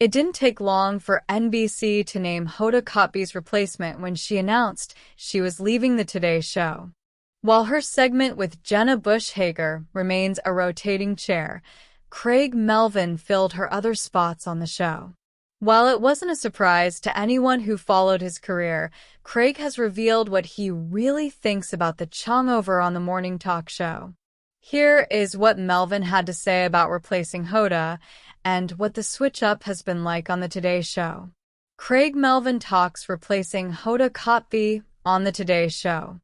It didn't take long for NBC to name Hoda Kotb's replacement when she announced she was leaving the Today Show. While her segment with Jenna Bush Hager remains a rotating chair, Craig Melvin filled her other spots on the show. While it wasn't a surprise to anyone who followed his career, Craig has revealed what he really thinks about the changeover on the morning talk show. Here is what Melvin had to say about replacing Hoda and what the switch-up has been like on the Today Show. Craig Melvin talks replacing Hoda Kotb on the Today Show.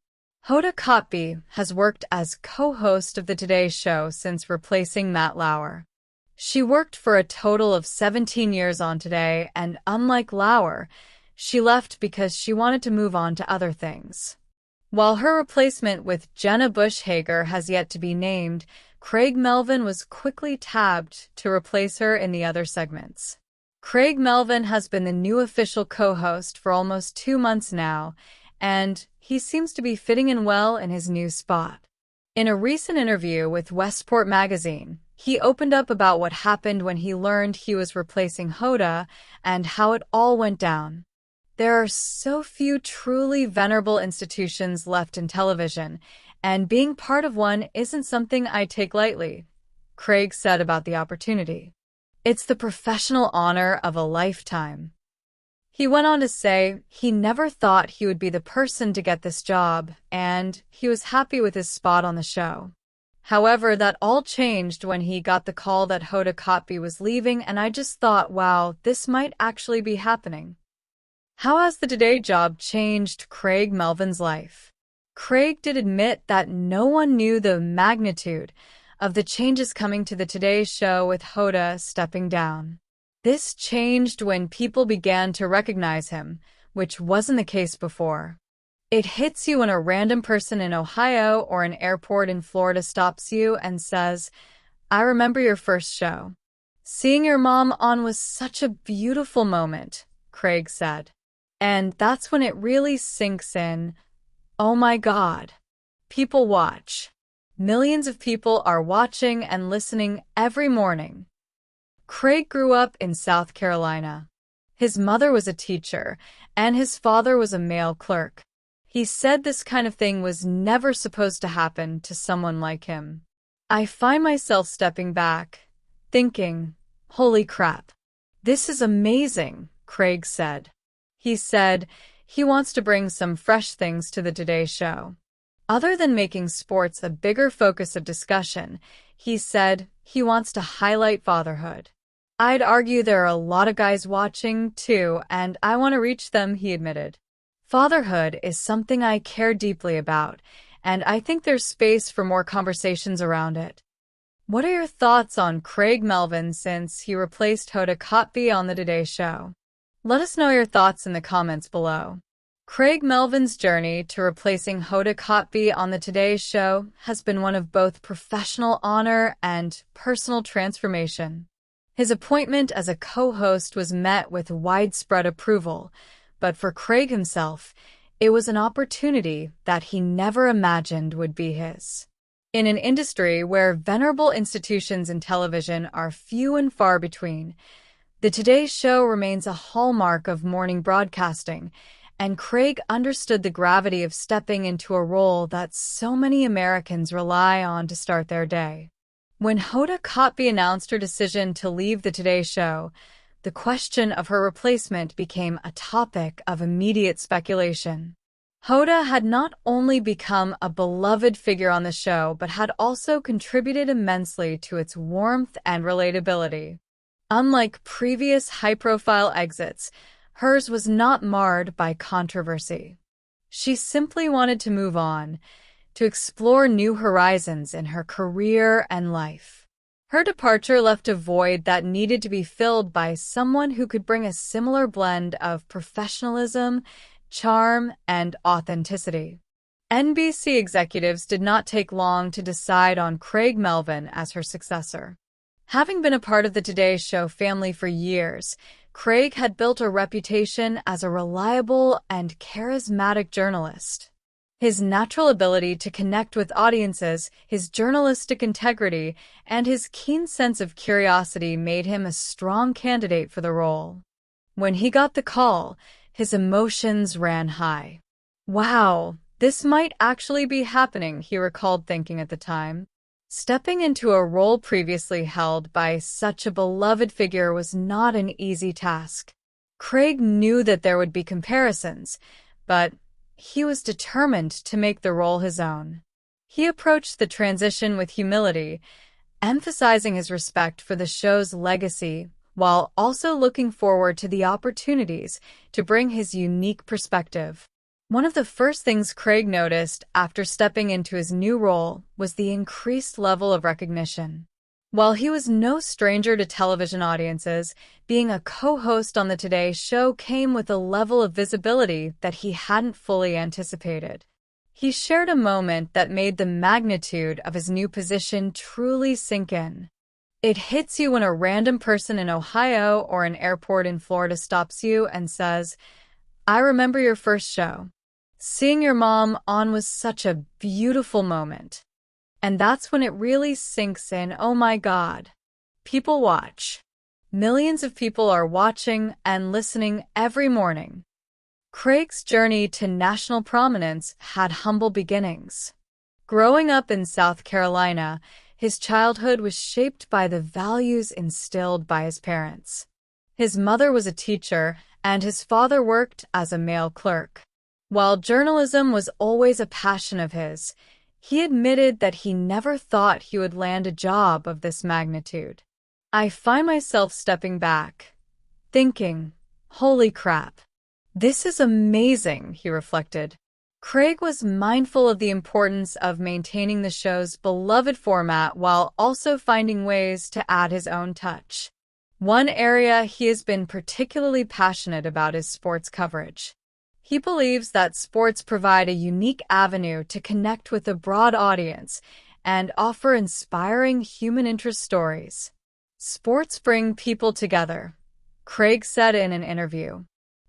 Hoda Kotb has worked as co-host of the Today Show since replacing Matt Lauer. She worked for a total of 17 years on Today, and unlike Lauer, she left because she wanted to move on to other things. While her replacement with Jenna Bush Hager has yet to be named, Craig Melvin was quickly tabbed to replace her in the other segments. Craig Melvin has been the new official co-host for almost 2 months now, and he seems to be fitting in well in his new spot. In a recent interview with Westport magazine, he opened up about what happened when he learned he was replacing Hoda and how it all went down. There are so few truly venerable institutions left in television, and being part of one isn't something I take lightly, Craig said about the opportunity. It's the professional honor of a lifetime. He went on to say he never thought he would be the person to get this job, and he was happy with his spot on the show. However, that all changed when he got the call that Hoda Kotb was leaving, and I just thought, wow, this might actually be happening. How has the Today job changed Craig Melvin's life? Craig did admit that no one knew the magnitude of the changes coming to the Today Show with Hoda stepping down. This changed when people began to recognize him, which wasn't the case before. It hits you when a random person in Ohio or an airport in Florida stops you and says, "I remember your first show. Seeing your mom on was such a beautiful moment," Craig said. And that's when it really sinks in. Oh my God. People watch. Millions of people are watching and listening every morning. Craig grew up in South Carolina. His mother was a teacher, and his father was a mail clerk. He said this kind of thing was never supposed to happen to someone like him. I find myself stepping back, thinking, holy crap. This is amazing, Craig said. He said he wants to bring some fresh things to the Today Show. Other than making sports a bigger focus of discussion, he said he wants to highlight fatherhood. I'd argue there are a lot of guys watching, too, and I want to reach them, he admitted. Fatherhood is something I care deeply about, and I think there's space for more conversations around it. What are your thoughts on Craig Melvin since he replaced Hoda Kotb on the Today Show? Let us know your thoughts in the comments below. Craig Melvin's journey to replacing Hoda Kotb on the Today Show has been one of both professional honor and personal transformation. His appointment as a co-host was met with widespread approval, but for Craig himself, it was an opportunity that he never imagined would be his. In an industry where venerable institutions in television are few and far between, the Today Show remains a hallmark of morning broadcasting, and Craig understood the gravity of stepping into a role that so many Americans rely on to start their day. When Hoda Kotb announced her decision to leave the Today Show, the question of her replacement became a topic of immediate speculation. Hoda had not only become a beloved figure on the show, but had also contributed immensely to its warmth and relatability. Unlike previous high-profile exits, hers was not marred by controversy. She simply wanted to move on, to explore new horizons in her career and life. Her departure left a void that needed to be filled by someone who could bring a similar blend of professionalism, charm, and authenticity. NBC executives did not take long to decide on Craig Melvin as her successor. Having been a part of the Today Show family for years, Craig had built a reputation as a reliable and charismatic journalist. His natural ability to connect with audiences, his journalistic integrity, and his keen sense of curiosity made him a strong candidate for the role. When he got the call, his emotions ran high. Wow, this might actually be happening, he recalled thinking at the time. Stepping into a role previously held by such a beloved figure was not an easy task. Craig knew that there would be comparisons, but he was determined to make the role his own. He approached the transition with humility, emphasizing his respect for the show's legacy while also looking forward to the opportunities to bring his unique perspective. One of the first things Craig noticed after stepping into his new role was the increased level of recognition. While he was no stranger to television audiences, being a co-host on the Today Show came with a level of visibility that he hadn't fully anticipated. He shared a moment that made the magnitude of his new position truly sink in. It hits you when a random person in Ohio or an airport in Florida stops you and says, "I remember your first show. Seeing your mom on was such a beautiful moment." And that's when it really sinks in, oh my God. People watch. Millions of people are watching and listening every morning. Craig's journey to national prominence had humble beginnings. Growing up in South Carolina, his childhood was shaped by the values instilled by his parents. His mother was a teacher, and his father worked as a mail clerk. While journalism was always a passion of his, he admitted that he never thought he would land a job of this magnitude. "I find myself stepping back, thinking, holy crap. This is amazing," he reflected. Craig was mindful of the importance of maintaining the show's beloved format while also finding ways to add his own touch. One area he has been particularly passionate about is sports coverage. He believes that sports provide a unique avenue to connect with a broad audience and offer inspiring human interest stories. "Sports bring people together," Craig said in an interview.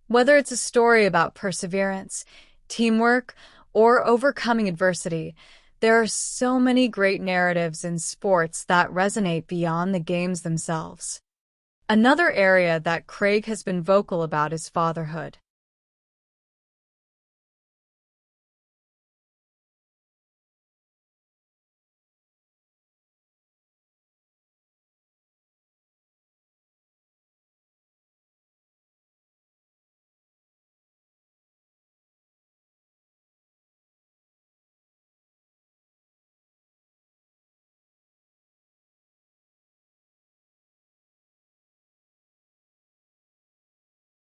"Whether it's a story about perseverance, teamwork, or overcoming adversity, there are so many great narratives in sports that resonate beyond the games themselves." Another area that Craig has been vocal about is fatherhood.